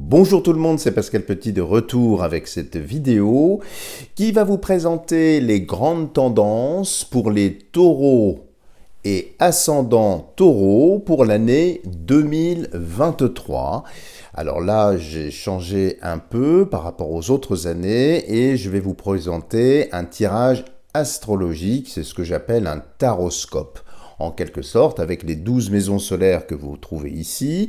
Bonjour tout le monde, c'est Pascal Petit de retour avec cette vidéo qui va vous présenter les grandes tendances pour les taureaux et ascendants taureaux pour l'année 2023. Alors là, j'ai changé un peu par rapport aux autres années et je vais vous présenter un tirage astrologique, c'est ce que j'appelle un taroscope. En quelque sorte, avec les 12 maisons solaires que vous trouvez ici,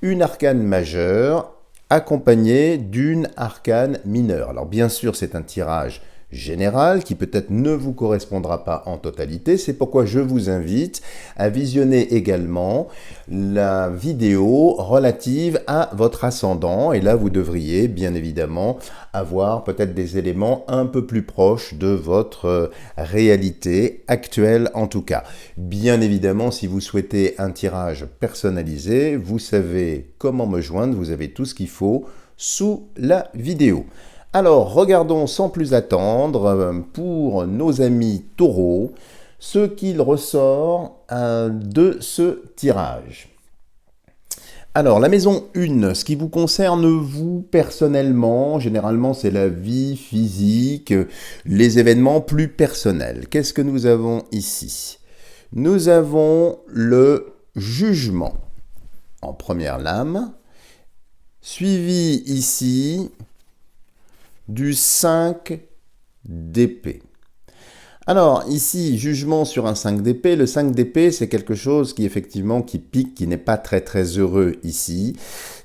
une arcane majeure accompagnée d'une arcane mineure. Alors bien sûr, c'est un tirage général qui peut-être ne vous correspondra pas en totalité. C'est pourquoi je vous invite à visionner également la vidéo relative à votre ascendant. Et là, vous devriez bien évidemment avoir peut-être des éléments un peu plus proches de votre réalité actuelle en tout cas. Bien évidemment, si vous souhaitez un tirage personnalisé, vous savez comment me joindre, vous avez tout ce qu'il faut sous la vidéo. Alors, regardons sans plus attendre pour nos amis taureaux ce qu'il ressort de ce tirage. Alors, la maison 1, ce qui vous concerne vous personnellement, généralement c'est la vie physique, les événements plus personnels. Qu'est-ce que nous avons ici? Nous avons le jugement en première lame, suivi ici du 5 d'épée. Alors ici, jugement sur un 5 d'épée. Le 5 d'épée, c'est quelque chose qui effectivement qui pique, qui n'est pas très heureux ici.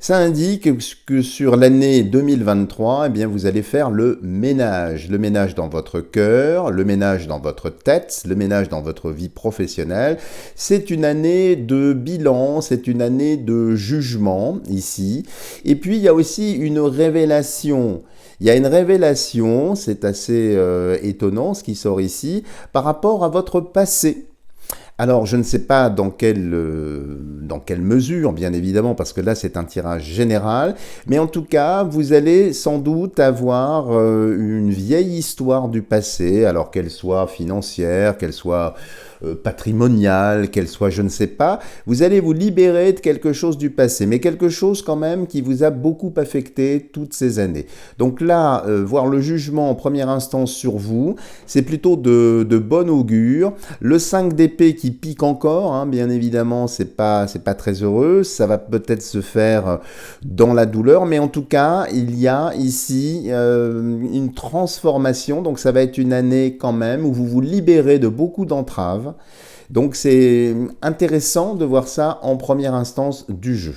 Ça indique que sur l'année 2023, eh bien, vous allez faire le ménage. Le ménage dans votre cœur, le ménage dans votre tête, le ménage dans votre vie professionnelle. C'est une année de bilan, c'est une année de jugement ici. Et puis, il y a aussi une révélation. Il y a une révélation, c'est assez étonnant ce qui sort ici, par rapport à votre passé. Alors, je ne sais pas dans quelle mesure, bien évidemment, parce que là, c'est un tirage général, mais en tout cas, vous allez sans doute avoir une vieille histoire du passé, alors qu'elle soit financière, qu'elle soit patrimoniale, qu'elle soit je ne sais pas, vous allez vous libérer de quelque chose du passé, mais quelque chose quand même qui vous a beaucoup affecté toutes ces années. Donc là, voir le jugement en première instance sur vous, c'est plutôt de bon augure. Le 5 d'épée qui pique encore, hein, bien évidemment, c'est pas très heureux, ça va peut-être se faire dans la douleur, mais en tout cas, il y a ici une transformation, donc ça va être une année quand même où vous vous libérez de beaucoup d'entraves. Donc c'est intéressant de voir ça en première instance du jeu.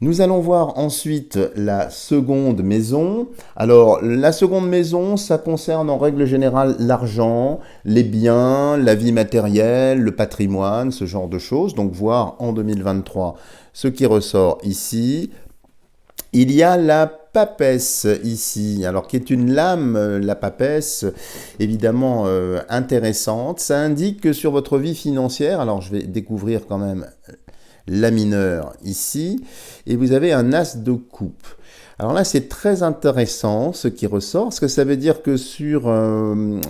Nous allons voir ensuite la seconde maison. Alors, la seconde maison, ça concerne en règle générale l'argent, les biens, la vie matérielle, le patrimoine, ce genre de choses. Donc, voir en 2023 ce qui ressort ici. Il y a la papesse ici, alors qui est une lame, la papesse, évidemment intéressante. Ça indique que sur votre vie financière, alors je vais découvrir quand même la mineure ici, et vous avez un as de coupe. Alors là, c'est très intéressant ce qui ressort, parce que ça veut dire que sur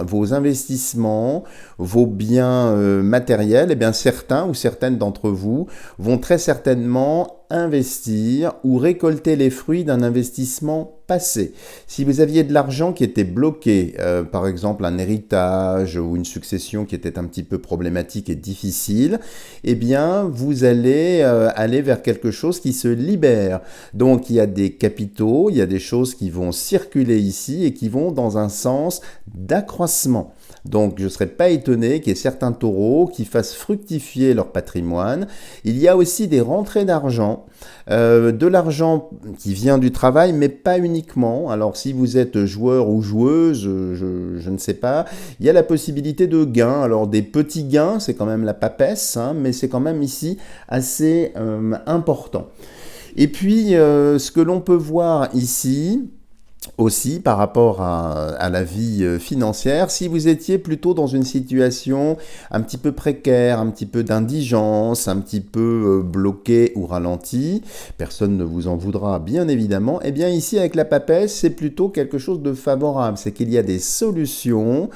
vos investissements, vos biens matériels, eh bien certains ou certaines d'entre vous vont très certainement investir ou récolter les fruits d'un investissement passé. Si vous aviez de l'argent qui était bloqué, par exemple un héritage ou une succession qui était un petit peu problématique et difficile, eh bien vous allez aller vers quelque chose qui se libère. Donc il y a des capitaux, il y a des choses qui vont circuler ici et qui vont dans un sens d'accroissement. Donc je ne serais pas étonné qu'il y ait certains taureaux qui fassent fructifier leur patrimoine. Il y a aussi des rentrées d'argent, de l'argent qui vient du travail, mais pas uniquement. Alors si vous êtes joueur ou joueuse, je ne sais pas, il y a la possibilité de gains. Alors des petits gains, c'est quand même la papesse, hein, mais c'est quand même ici assez important. Et puis ce que l'on peut voir ici, aussi par rapport à la vie financière, si vous étiez plutôt dans une situation un petit peu précaire, un petit peu d'indigence, un petit peu bloqué ou ralenti, personne ne vous en voudra bien évidemment, et bien ici avec la papesse, c'est plutôt quelque chose de favorable, c'est qu'il y a des solutions.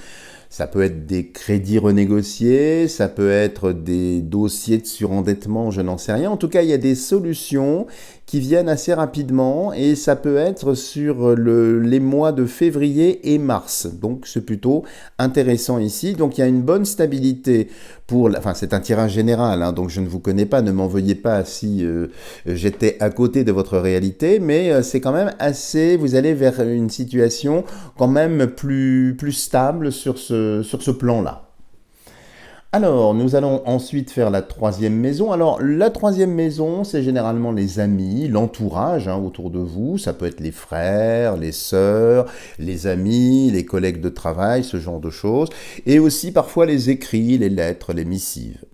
Ça peut être des crédits renégociés, ça peut être des dossiers de surendettement, je n'en sais rien. En tout cas, il y a des solutions qui viennent assez rapidement et ça peut être sur les mois de février et mars. Donc c'est plutôt intéressant ici. Donc il y a une bonne stabilité enfin c'est un tirage général, hein, donc je ne vous connais pas, ne m'en veuillez pas si j'étais à côté de votre réalité, mais c'est quand même assez, vous allez vers une situation quand même plus stable sur ce plan-là. Alors, nous allons ensuite faire la troisième maison. Alors, la troisième maison, c'est généralement les amis, l'entourage autour de vous. Ça peut être les frères, les sœurs, les amis, les collègues de travail, ce genre de choses. Et aussi parfois les écrits, les lettres, les missives.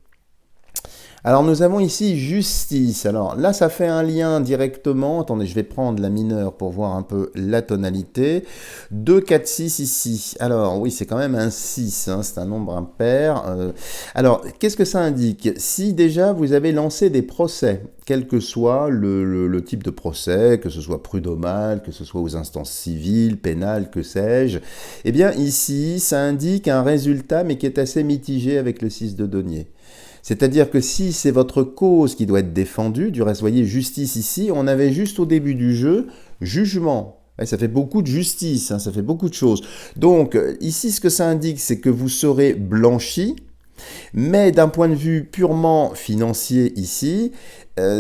Alors nous avons ici justice. Alors là ça fait un lien directement, attendez je vais prendre la mineure pour voir un peu la tonalité. 2, 4, 6 ici. Alors oui c'est quand même un 6, hein, c'est un nombre impair. Alors qu'est-ce que ça indique? Si déjà vous avez lancé des procès, quel que soit le type de procès, que ce soit prud'homal, que ce soit aux instances civiles, pénales, que sais-je, eh bien ici ça indique un résultat mais qui est assez mitigé avec le 6 de denier. C'est-à-dire que si c'est votre cause qui doit être défendue, du reste, voyez, justice ici, on avait juste au début du jeu, jugement. Et ça fait beaucoup de justice, hein, ça fait beaucoup de choses. Donc, ici, ce que ça indique, c'est que vous serez blanchi, mais d'un point de vue purement financier ici,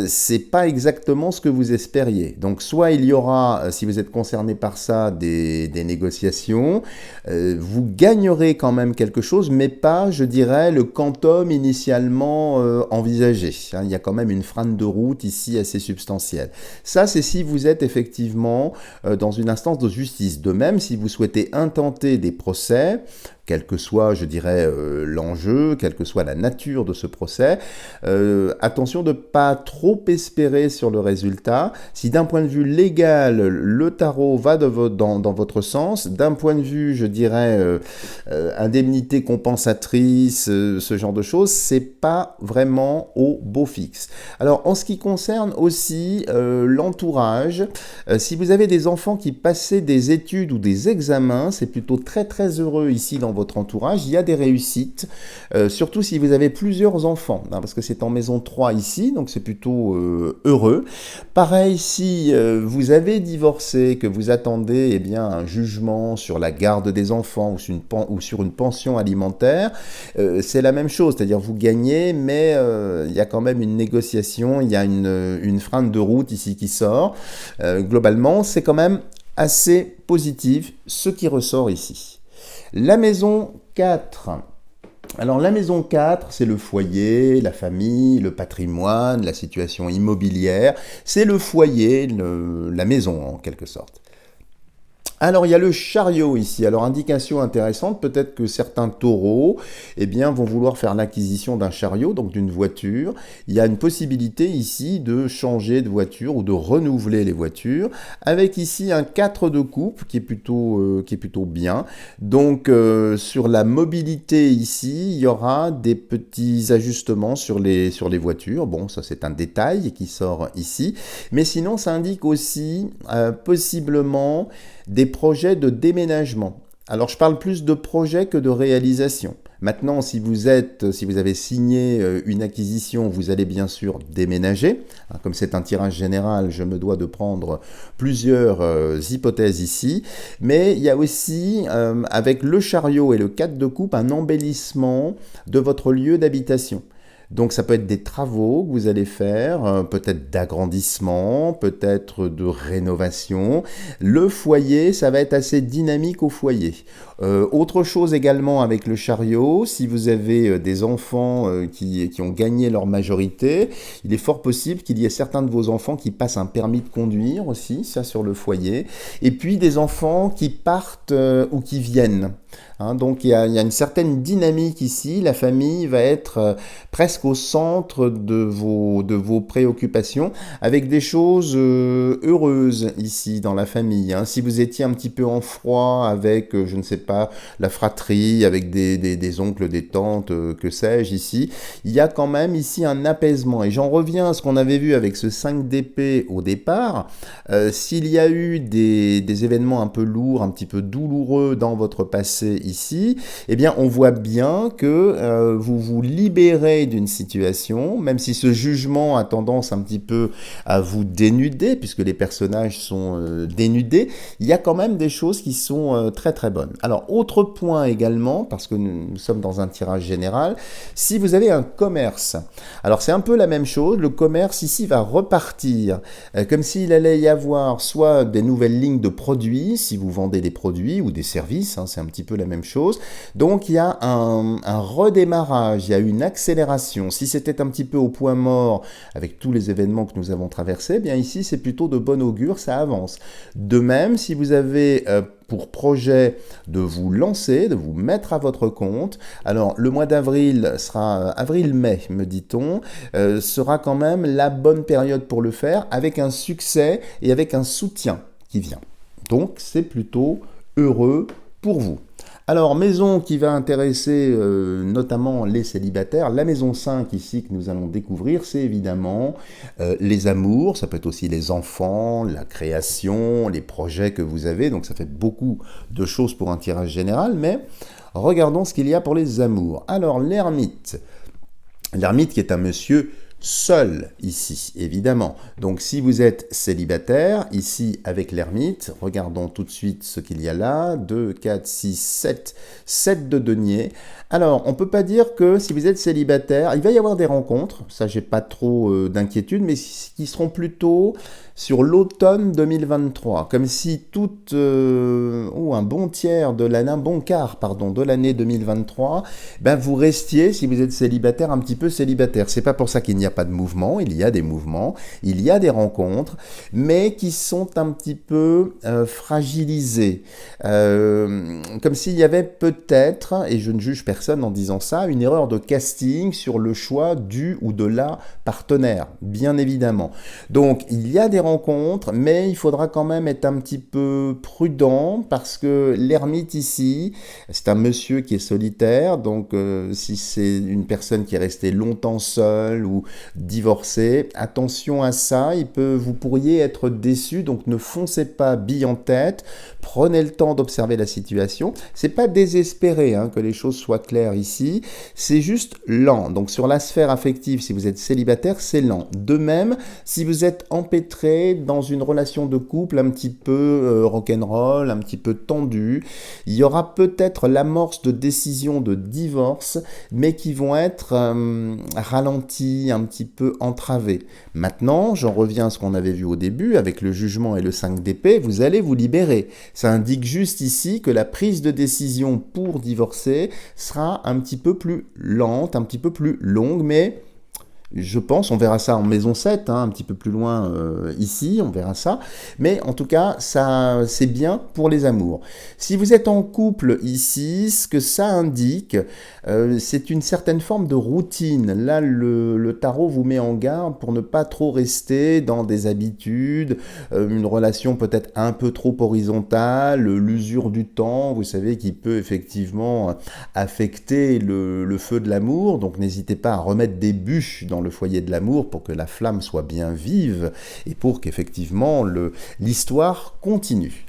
c'est pas exactement ce que vous espériez. Donc soit il y aura, si vous êtes concerné par ça, des négociations, vous gagnerez quand même quelque chose, mais pas, je dirais, le quantum initialement envisagé. Hein, il y a quand même une frane de route ici assez substantielle. Ça, c'est si vous êtes effectivement dans une instance de justice. De même, si vous souhaitez intenter des procès, quel que soit, je dirais, l'enjeu, quelle que soit la nature de ce procès, attention de ne pas trop espérer sur le résultat. Si d'un point de vue légal, le tarot va dans votre sens, d'un point de vue, je dirais, indemnité compensatrice, ce genre de choses, c'est pas vraiment au beau fixe. Alors, en ce qui concerne aussi l'entourage, si vous avez des enfants qui passaient des études ou des examens, c'est plutôt très très heureux ici dans votre entourage. Il y a des réussites, surtout si vous avez plusieurs enfants, hein, parce que c'est en maison 3 ici, donc c'est plutôt heureux. Pareil, si vous avez divorcé, que vous attendez eh bien, un jugement sur la garde des enfants ou sur une pension alimentaire, c'est la même chose, c'est-à-dire vous gagnez, mais il y a quand même une négociation, il y a une frane de route ici qui sort. Globalement, c'est quand même assez positif ce qui ressort ici. La maison 4. Alors la maison 4, c'est le foyer, la famille, le patrimoine, la situation immobilière. C'est le foyer, la maison en quelque sorte. Alors il y a le chariot ici, alors indication intéressante, peut-être que certains taureaux eh bien, vont vouloir faire l'acquisition d'un chariot, donc d'une voiture. Il y a une possibilité ici de changer de voiture ou de renouveler les voitures, avec ici un 4 de coupe qui est plutôt bien. Donc sur la mobilité ici, il y aura des petits ajustements sur les voitures. Bon, ça c'est un détail qui sort ici, mais sinon ça indique aussi possiblement des projets de déménagement. Alors je parle plus de projets que de réalisation. Maintenant, si vous avez signé une acquisition, vous allez bien sûr déménager. Comme c'est un tirage général, je me dois de prendre plusieurs hypothèses ici. Mais il y a aussi, avec le chariot et le 4 de coupe, un embellissement de votre lieu d'habitation. Donc ça peut être des travaux que vous allez faire, peut-être d'agrandissement, peut-être de rénovation. Le foyer, ça va être assez dynamique au foyer. Autre chose également avec le chariot, si vous avez des enfants qui ont gagné leur majorité, il est fort possible qu'il y ait certains de vos enfants qui passent un permis de conduire aussi, ça sur le foyer. Et puis des enfants qui partent ou qui viennent. Hein, donc il y a une certaine dynamique ici, la famille va être presque au centre de vos préoccupations, avec des choses heureuses ici dans la famille. Hein. Si vous étiez un petit peu en froid avec, je ne sais pas, la fratrie, avec des oncles, des tantes, que sais-je ici, il y a quand même ici un apaisement. Et j'en reviens à ce qu'on avait vu avec ce 5 d'épée au départ. S'il y a eu des événements un peu lourds, un petit peu douloureux dans votre passé, passer ici, eh bien, on voit bien que vous vous libérez d'une situation, même si ce jugement a tendance un petit peu à vous dénuder, puisque les personnages sont dénudés, il y a quand même des choses qui sont très très bonnes. Alors, autre point également, parce que nous sommes dans un tirage général, si vous avez un commerce, alors c'est un peu la même chose, le commerce ici va repartir, comme s'il allait y avoir soit des nouvelles lignes de produits, si vous vendez des produits ou des services, hein, c'est un petit peu la même chose. Donc il y a un redémarrage, il y a une accélération. Si c'était un petit peu au point mort avec tous les événements que nous avons traversés, eh bien ici c'est plutôt de bon augure, ça avance. De même, si vous avez pour projet de vous lancer, de vous mettre à votre compte, alors le mois d'avril sera avril-mai, me dit-on, sera quand même la bonne période pour le faire, avec un succès et avec un soutien qui vient. Donc c'est plutôt heureux pour vous. Alors, maison qui va intéresser notamment les célibataires, la maison 5 ici que nous allons découvrir, c'est évidemment les amours, ça peut être aussi les enfants, la création, les projets que vous avez, donc ça fait beaucoup de choses pour un tirage général, mais regardons ce qu'il y a pour les amours. Alors, l'ermite qui est un monsieur seul ici, évidemment. Donc si vous êtes célibataire, ici avec l'ermite, regardons tout de suite ce qu'il y a là, 2, 4, 6, 7, 7 de denier. Alors, on ne peut pas dire que si vous êtes célibataire, il va y avoir des rencontres, ça j'ai pas trop d'inquiétude, mais qui seront plutôt sur l'automne 2023, comme si un bon tiers de l'année, un bon quart, pardon, de l'année 2023, ben vous restiez, si vous êtes célibataire, un petit peu célibataire. C'est pas pour ça qu'il n'y a pas de mouvement, il y a des mouvements, il y a des rencontres, mais qui sont un petit peu fragilisées. Comme s'il y avait peut-être, et je ne juge personne en disant ça, une erreur de casting sur le choix du ou de la partenaire, bien évidemment. Donc, il y a des rencontres, mais il faudra quand même être un petit peu prudent parce que l'ermite ici, c'est un monsieur qui est solitaire, donc si c'est une personne qui est restée longtemps seule ou divorcée, attention à ça, vous pourriez être déçu, donc ne foncez pas bille en tête, prenez le temps d'observer la situation. C'est pas désespéré que les choses soient claires ici, c'est juste lent. Donc sur la sphère affective, si vous êtes célibataire, c'est lent. De même, si vous êtes empêtré dans une relation de couple un petit peu rock'n'roll, un petit peu tendue, il y aura peut-être l'amorce de décisions de divorce, mais qui vont être ralenties, un petit peu entravées. Maintenant, j'en reviens à ce qu'on avait vu au début, avec le jugement et le 5 d'épée, vous allez vous libérer. Ça indique juste ici que la prise de décision pour divorcer sera un petit peu plus lente, un petit peu plus longue, mais je pense, on verra ça en maison 7, un petit peu plus loin ici, on verra ça. Mais en tout cas, ça, c'est bien pour les amours. Si vous êtes en couple ici, ce que ça indique, c'est une certaine forme de routine. Là, le tarot vous met en garde pour ne pas trop rester dans des habitudes, une relation peut-être un peu trop horizontale, l'usure du temps, vous savez, qui peut effectivement affecter le feu de l'amour. Donc n'hésitez pas à remettre des bûches dans le foyer de l'amour pour que la flamme soit bien vive et pour qu'effectivement l'histoire continue.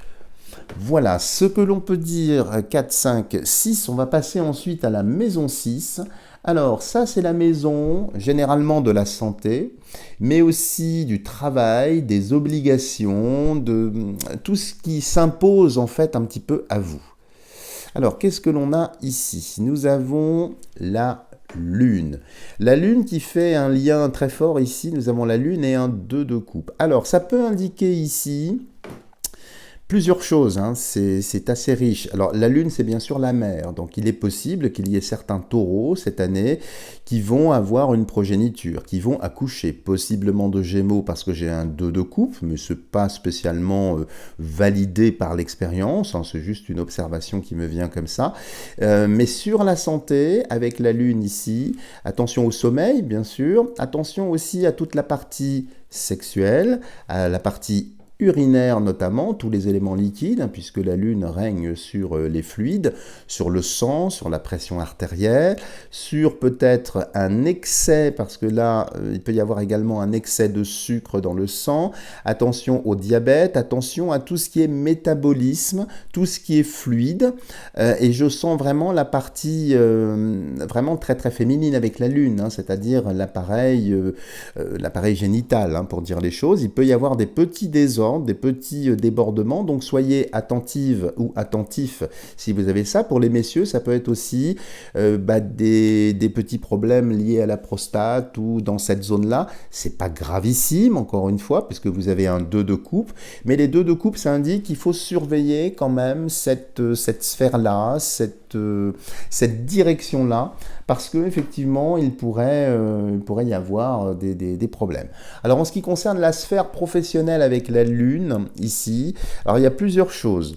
Voilà ce que l'on peut dire 4, 5, 6. On va passer ensuite à la maison 6. Alors ça c'est la maison généralement de la santé, mais aussi du travail, des obligations, de tout ce qui s'impose en fait un petit peu à vous. Alors qu'est-ce que l'on a ici? Nous avons la Lune. La Lune qui fait un lien très fort ici, nous avons la Lune et un 2 de coupe. Alors, ça peut indiquer ici plusieurs choses, c'est assez riche. Alors la Lune, c'est bien sûr la mère, donc il est possible qu'il y ait certains taureaux cette année qui vont avoir une progéniture, qui vont accoucher, possiblement de Gémeaux parce que j'ai un 2 de coupe, mais ce n'est pas spécialement validé par l'expérience, c'est juste une observation qui me vient comme ça. Mais sur la santé, avec la Lune ici, attention au sommeil bien sûr, attention aussi à toute la partie sexuelle, à la partie urinaire notamment, tous les éléments liquides, hein, puisque la Lune règne sur les fluides, sur le sang, sur la pression artérielle, sur peut-être un excès, parce que là, il peut y avoir également un excès de sucre dans le sang. Attention au diabète, attention à tout ce qui est métabolisme, tout ce qui est fluide. Et je sens vraiment la partie vraiment très très féminine avec la Lune, hein, c'est-à-dire l'appareil génital, hein, pour dire les choses. Il peut y avoir des petits désordres, des petits débordements, donc soyez attentive ou attentif si vous avez ça. Pour les messieurs, ça peut être aussi des petits problèmes liés à la prostate ou dans cette zone-là. C'est pas gravissime, encore une fois, puisque vous avez un 2 de coupe, mais les 2 de coupe, ça indique qu'il faut surveiller quand même cette sphère-là, cette direction-là, parce qu'effectivement, il pourrait y avoir des problèmes. Alors, en ce qui concerne la sphère professionnelle avec la Lune, ici, alors il y a plusieurs choses.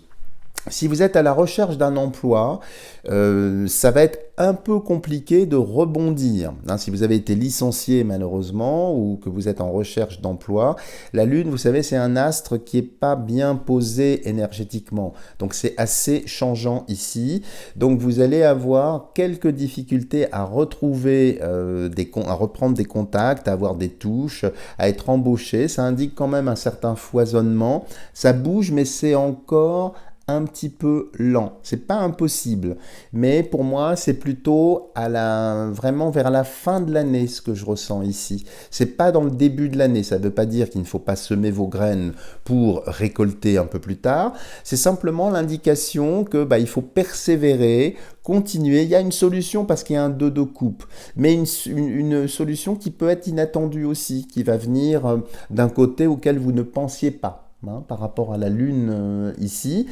Si vous êtes à la recherche d'un emploi, ça va être un peu compliqué de rebondir. Hein, si vous avez été licencié malheureusement ou que vous êtes en recherche d'emploi, la Lune, vous savez, c'est un astre qui n'est pas bien posé énergétiquement. Donc c'est assez changeant ici. Donc vous allez avoir quelques difficultés à retrouver, à reprendre des contacts, à avoir des touches, à être embauché. Ça indique quand même un certain foisonnement. Ça bouge, mais c'est encore un petit peu lent. C'est pas impossible, mais pour moi, c'est plutôt vraiment vers la fin de l'année ce que je ressens ici. C'est pas dans le début de l'année. Ça veut pas dire qu'il ne faut pas semer vos graines pour récolter un peu plus tard. C'est simplement l'indication que il faut persévérer, continuer. Il y a une solution parce qu'il y a un 2 de coupe, mais une solution qui peut être inattendue aussi, qui va venir d'un côté auquel vous ne pensiez pas. Hein, par rapport à la Lune ici,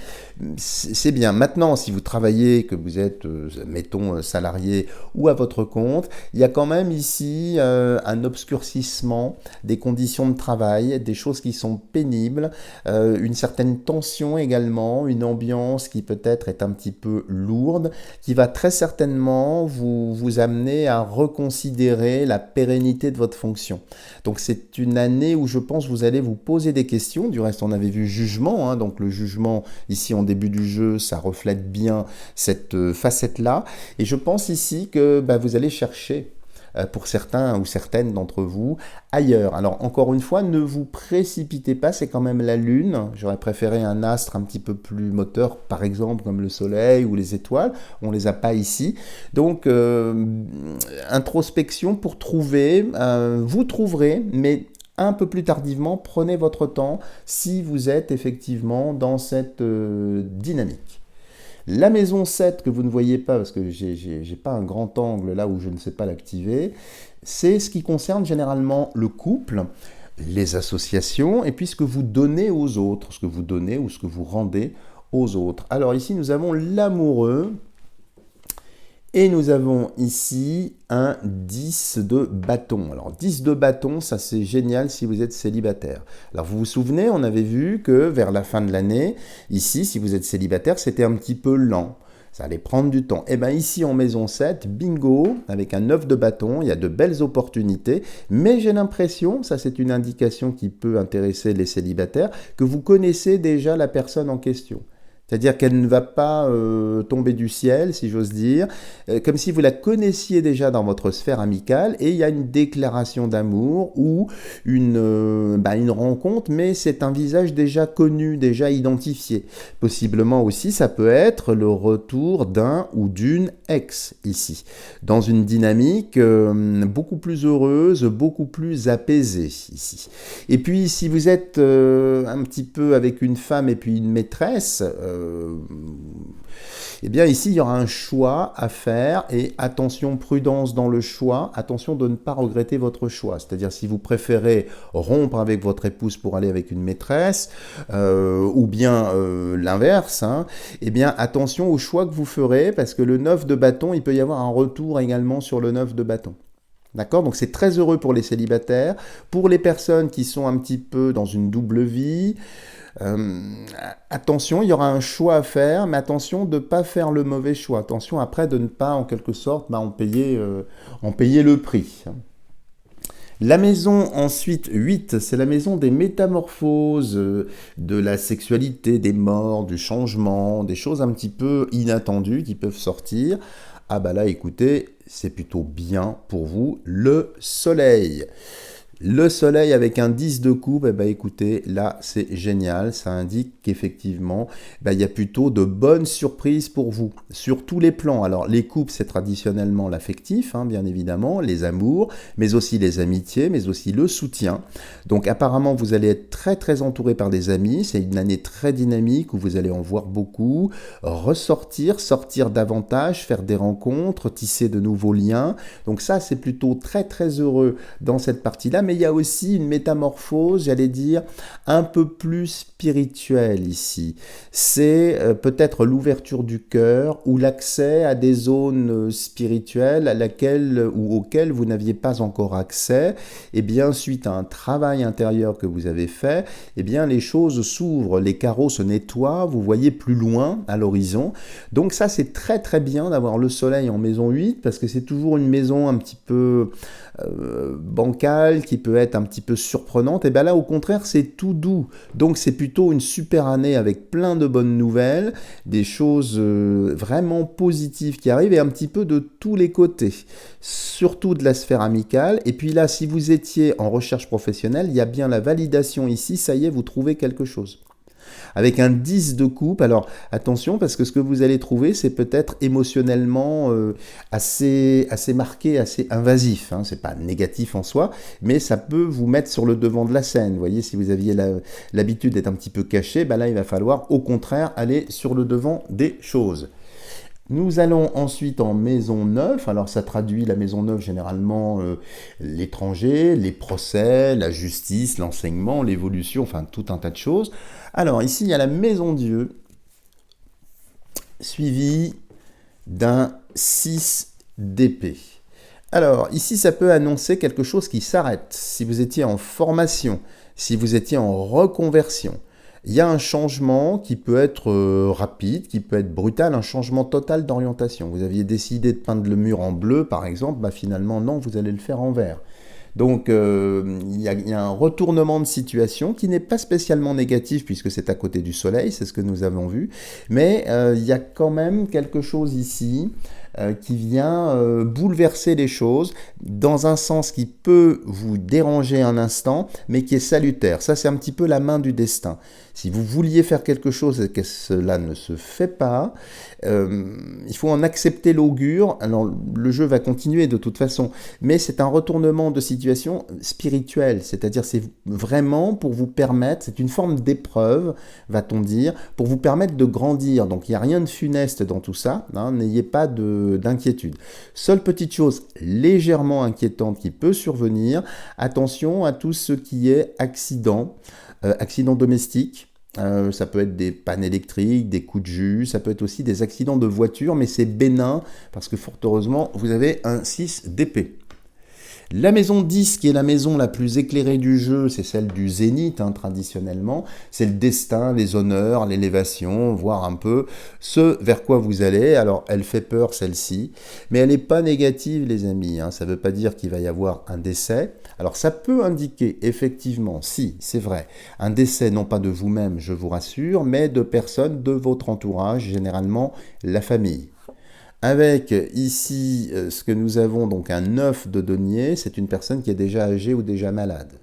c'est bien. Maintenant, si vous travaillez, que vous êtes, mettons, salarié ou à votre compte, il y a quand même ici un obscurcissement des conditions de travail, des choses qui sont pénibles, une certaine tension également, une ambiance qui peut-être est un petit peu lourde, qui va très certainement vous amener à reconsidérer la pérennité de votre fonction. Donc c'est une année où je pense vous allez vous poser des questions. Du reste, on avait vu jugement, hein, donc le jugement ici en début du jeu, ça reflète bien cette facette-là. Et je pense ici que vous allez chercher pour certains ou certaines d'entre vous ailleurs. Alors encore une fois, ne vous précipitez pas, c'est quand même la Lune. J'aurais préféré un astre un petit peu plus moteur, par exemple comme le Soleil ou les étoiles. On les a pas ici. Donc introspection pour trouver, vous trouverez, mais un peu plus tardivement, prenez votre temps si vous êtes effectivement dans cette dynamique. La maison 7 que vous ne voyez pas, parce que j'ai pas un grand angle là où je ne sais pas l'activer, c'est ce qui concerne généralement le couple, les associations, et puis ce que vous donnez aux autres, ce que vous donnez ou ce que vous rendez aux autres. Alors ici, nous avons l'amoureux, et nous avons ici un 10 de bâton. Alors 10 de bâton, ça c'est génial si vous êtes célibataire. Alors vous vous souvenez, on avait vu que vers la fin de l'année, ici, si vous êtes célibataire, c'était un petit peu lent. Ça allait prendre du temps. Et bien ici en maison 7, bingo, avec un 9 de bâton, il y a de belles opportunités, mais j'ai l'impression, ça c'est une indication qui peut intéresser les célibataires, que vous connaissez déjà la personne en question. C'est-à-dire qu'elle ne va pas tomber du ciel, si j'ose dire, comme si vous la connaissiez déjà dans votre sphère amicale, et il y a une déclaration d'amour ou une rencontre, mais c'est un visage déjà connu, déjà identifié. Possiblement aussi, ça peut être le retour d'un ou d'une ex, ici, dans une dynamique beaucoup plus heureuse, beaucoup plus apaisée, ici. Et puis, si vous êtes un petit peu avec une femme et puis une maîtresse, eh bien ici il y aura un choix à faire et attention, prudence dans le choix, attention de ne pas regretter votre choix, c'est-à-dire si vous préférez rompre avec votre épouse pour aller avec une maîtresse ou bien l'inverse, hein, eh bien attention au choix que vous ferez parce que le 9 de bâton, il peut y avoir un retour également sur le 9 de bâton. D'accord? Donc c'est très heureux pour les célibataires, pour les personnes qui sont un petit peu dans une double vie. Attention, il y aura un choix à faire, mais attention de ne pas faire le mauvais choix. Attention après de ne pas, en quelque sorte, en payer le prix. La maison ensuite 8, c'est la maison des métamorphoses, de la sexualité, des morts, du changement, des choses un petit peu inattendues qui peuvent sortir. Ah bah là, écoutez, c'est plutôt bien pour vous, le soleil. Le soleil avec un 10 de coupe, eh ben écoutez, là c'est génial, ça indique qu'effectivement, il y a plutôt de bonnes surprises pour vous, sur tous les plans. Alors les coupes, c'est traditionnellement l'affectif, hein, bien évidemment, les amours, mais aussi les amitiés, mais aussi le soutien. Donc apparemment, vous allez être très très entouré par des amis, c'est une année très dynamique où vous allez en voir beaucoup, ressortir, sortir davantage, faire des rencontres, tisser de nouveaux liens. Donc ça, c'est plutôt très très heureux dans cette partie-là, mais il y a aussi une métamorphose, j'allais dire, un peu plus spirituelle ici. C'est peut-être l'ouverture du cœur ou l'accès à des zones spirituelles à laquelle ou auxquelles vous n'aviez pas encore accès. Et bien, suite à un travail intérieur que vous avez fait, eh bien, les choses s'ouvrent, les carreaux se nettoient, vous voyez plus loin à l'horizon. Donc ça, c'est très très bien d'avoir le soleil en maison 8 parce que c'est toujours une maison un petit peu bancale, qui peut être un petit peu surprenante, et bien là au contraire c'est tout doux, donc c'est plutôt une super année avec plein de bonnes nouvelles, des choses vraiment positives qui arrivent et un petit peu de tous les côtés, surtout de la sphère amicale. Et puis là, si vous étiez en recherche professionnelle, il y a bien la validation ici, ça y est, vous trouvez quelque chose. Avec un 10 de coupe, alors attention parce que ce que vous allez trouver, c'est peut-être émotionnellement assez marqué, assez invasif. Hein. C'est pas négatif en soi, mais ça peut vous mettre sur le devant de la scène. Vous voyez, si vous aviez l'habitude d'être un petit peu caché, ben là, il va falloir au contraire aller sur le devant des choses. Nous allons ensuite en maison 9. Alors ça traduit la maison 9 généralement l'étranger, les procès, la justice, l'enseignement, l'évolution, enfin tout un tas de choses. Alors ici il y a la maison Dieu suivie d'un 6 d'épée. Alors ici ça peut annoncer quelque chose qui s'arrête. Si vous étiez en formation, si vous étiez en reconversion, il y a un changement qui peut être rapide, qui peut être brutal, un changement total d'orientation. Vous aviez décidé de peindre le mur en bleu, par exemple, bah finalement, non, vous allez le faire en vert. Donc, il y a un retournement de situation qui n'est pas spécialement négatif puisque c'est à côté du soleil, c'est ce que nous avons vu, mais il y a quand même quelque chose ici qui vient bouleverser les choses dans un sens qui peut vous déranger un instant, mais qui est salutaire. Ça, c'est un petit peu la main du destin. Si vous vouliez faire quelque chose et que cela ne se fait pas, il faut en accepter l'augure. Alors, le jeu va continuer de toute façon, mais c'est un retournement de situation spirituelle, c'est-à-dire c'est vraiment pour vous permettre, c'est une forme d'épreuve, va-t-on dire, pour vous permettre de grandir. Donc, il n'y a rien de funeste dans tout ça, hein, n'ayez pas d'inquiétude. Seule petite chose légèrement inquiétante qui peut survenir, attention à tout ce qui est accident, accident domestique. Ça peut être des pannes électriques, des coups de jus, ça peut être aussi des accidents de voiture, mais c'est bénin parce que fort heureusement, vous avez un 6 d'épée. La maison 10, qui est la maison la plus éclairée du jeu, c'est celle du zénith, hein, traditionnellement. C'est le destin, les honneurs, l'élévation, voir un peu ce vers quoi vous allez. Alors, elle fait peur, celle-ci, mais elle n'est pas négative, les amis. Hein. Ça ne veut pas dire qu'il va y avoir un décès. Alors, ça peut indiquer, effectivement, si, c'est vrai, un décès, non pas de vous-même, je vous rassure, mais de personnes de votre entourage, généralement la famille. Avec ici ce que nous avons, donc un 9 de denier, c'est une personne qui est déjà âgée ou déjà malade.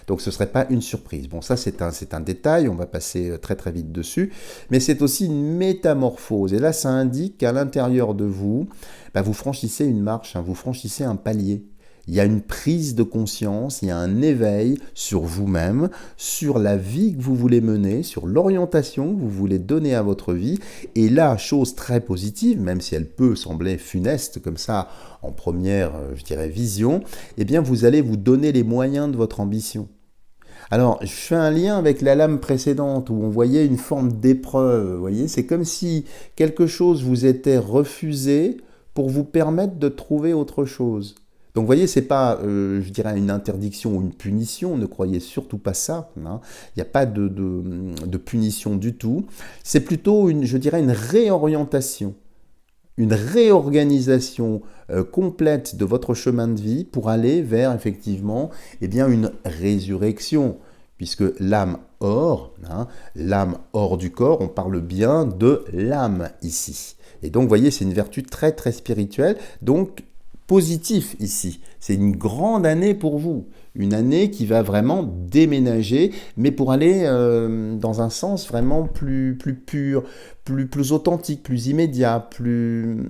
Donc ce ne serait pas une surprise. Bon, ça c'est un détail, on va passer très très vite dessus, mais c'est aussi une métamorphose. Et là, ça indique qu'à l'intérieur de vous, vous franchissez une marche, hein, vous franchissez un palier. Il y a une prise de conscience, il y a un éveil sur vous-même, sur la vie que vous voulez mener, sur l'orientation que vous voulez donner à votre vie. Et là, chose très positive, même si elle peut sembler funeste comme ça en première, je dirais, vision, eh bien vous allez vous donner les moyens de votre ambition. Alors, je fais un lien avec la lame précédente où on voyait une forme d'épreuve. Vous voyez, c'est comme si quelque chose vous était refusé pour vous permettre de trouver autre chose. Donc vous voyez, ce n'est pas, je dirais, une interdiction ou une punition, ne croyez surtout pas ça, hein. Il n'y a pas de punition du tout, c'est plutôt, je dirais, une réorientation. une réorganisation complète de votre chemin de vie pour aller vers effectivement eh bien, une résurrection. Puisque l'âme hors, l'âme hors du corps, on parle bien de l'âme ici. Et donc, vous voyez, c'est une vertu très, très spirituelle, donc positif ici. C'est une grande année pour vous, une année qui va vraiment déménager, mais pour aller dans un sens vraiment plus pur, plus authentique, plus immédiat, plus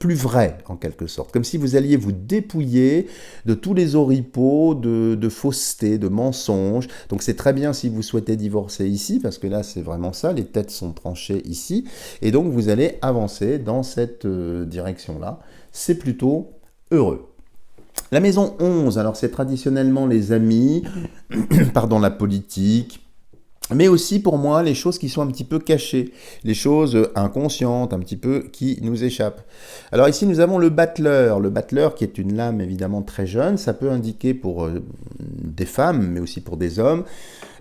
vrai en quelque sorte. Comme si vous alliez vous dépouiller de tous les oripeaux, de fausseté, de mensonges. Donc c'est très bien si vous souhaitez divorcer ici, parce que là c'est vraiment ça, les têtes sont tranchées ici, et donc vous allez avancer dans cette direction-là. C'est plutôt heureux. La maison 11, alors c'est traditionnellement les amis, pardon, la politique, mais aussi pour moi les choses qui sont un petit peu cachées, les choses inconscientes, un petit peu qui nous échappent. Alors ici nous avons le battleur qui est une lame évidemment très jeune, ça peut indiquer pour des femmes mais aussi pour des hommes.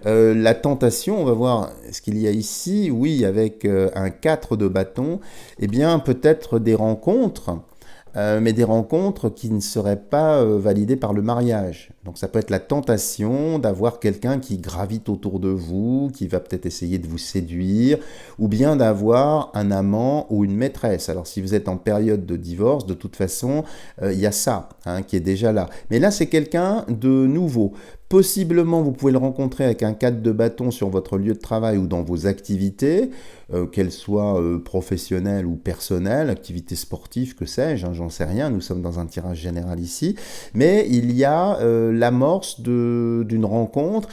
La tentation, on va voir ce qu'il y a ici, oui avec un 4 de bâton, eh bien peut-être des rencontres, mais des rencontres qui ne seraient pas validées par le mariage. Donc ça peut être la tentation d'avoir quelqu'un qui gravite autour de vous, qui va peut-être essayer de vous séduire, ou bien d'avoir un amant ou une maîtresse. Alors si vous êtes en période de divorce, de toute façon, il y a ça qui est déjà là. Mais là, c'est quelqu'un de nouveau. Possiblement, vous pouvez le rencontrer avec un 4 de bâton sur votre lieu de travail ou dans vos activités, qu'elles soient professionnelles ou personnelles, activités sportives, que sais-je, j'en sais rien, nous sommes dans un tirage général ici, mais il y a l'amorce d'une rencontre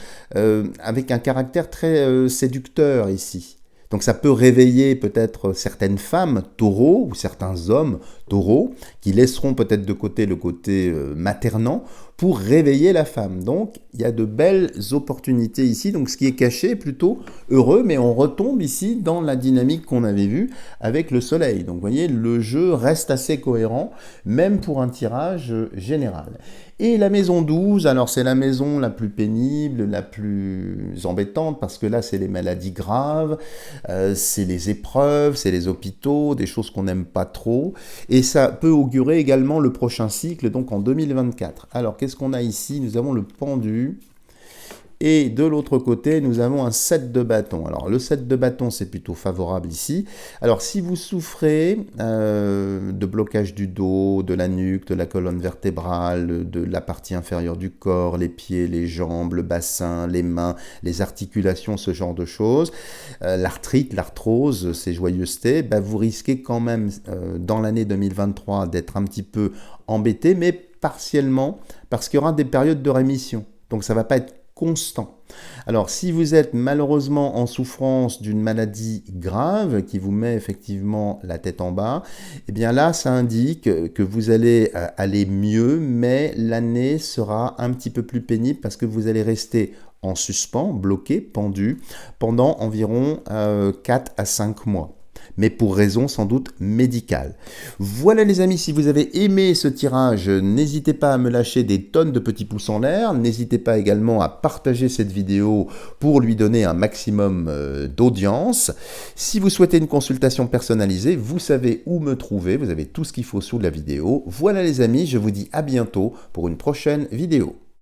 avec un caractère très séducteur ici. Donc ça peut réveiller peut-être certaines femmes taureaux ou certains hommes taureaux qui laisseront peut-être de côté le côté maternant pour réveiller la femme. Donc il y a de belles opportunités ici. Donc ce qui est caché est plutôt heureux, mais on retombe ici dans la dynamique qu'on avait vue avec le soleil. Donc vous voyez, le jeu reste assez cohérent, même pour un tirage général. Et la maison 12, alors c'est la maison la plus pénible, la plus embêtante, parce que là c'est les maladies graves, c'est les épreuves, c'est les hôpitaux, des choses qu'on n'aime pas trop, et ça peut augurer également le prochain cycle, donc en 2024. Alors qu'est-ce qu'on a ici? Nous avons le pendu, et de l'autre côté, nous avons un 7 de bâton. Alors, le 7 de bâton, c'est plutôt favorable ici. Alors, si vous souffrez de blocage du dos, de la nuque, de la colonne vertébrale, de la partie inférieure du corps, les pieds, les jambes, le bassin, les mains, les articulations, ce genre de choses, l'arthrite, l'arthrose, ces joyeusetés, vous risquez quand même, dans l'année 2023, d'être un petit peu embêté, mais partiellement, parce qu'il y aura des périodes de rémission. Donc, ça ne va pas être constant. Alors, si vous êtes malheureusement en souffrance d'une maladie grave qui vous met effectivement la tête en bas, eh bien là, ça indique que vous allez aller mieux, mais l'année sera un petit peu plus pénible parce que vous allez rester en suspens, bloqué, pendu, pendant environ 4 à 5 mois. Mais pour raison sans doute médicale. Voilà les amis, si vous avez aimé ce tirage, n'hésitez pas à me lâcher des tonnes de petits pouces en l'air, n'hésitez pas également à partager cette vidéo pour lui donner un maximum d'audience. Si vous souhaitez une consultation personnalisée, vous savez où me trouver, vous avez tout ce qu'il faut sous la vidéo. Voilà les amis, je vous dis à bientôt pour une prochaine vidéo.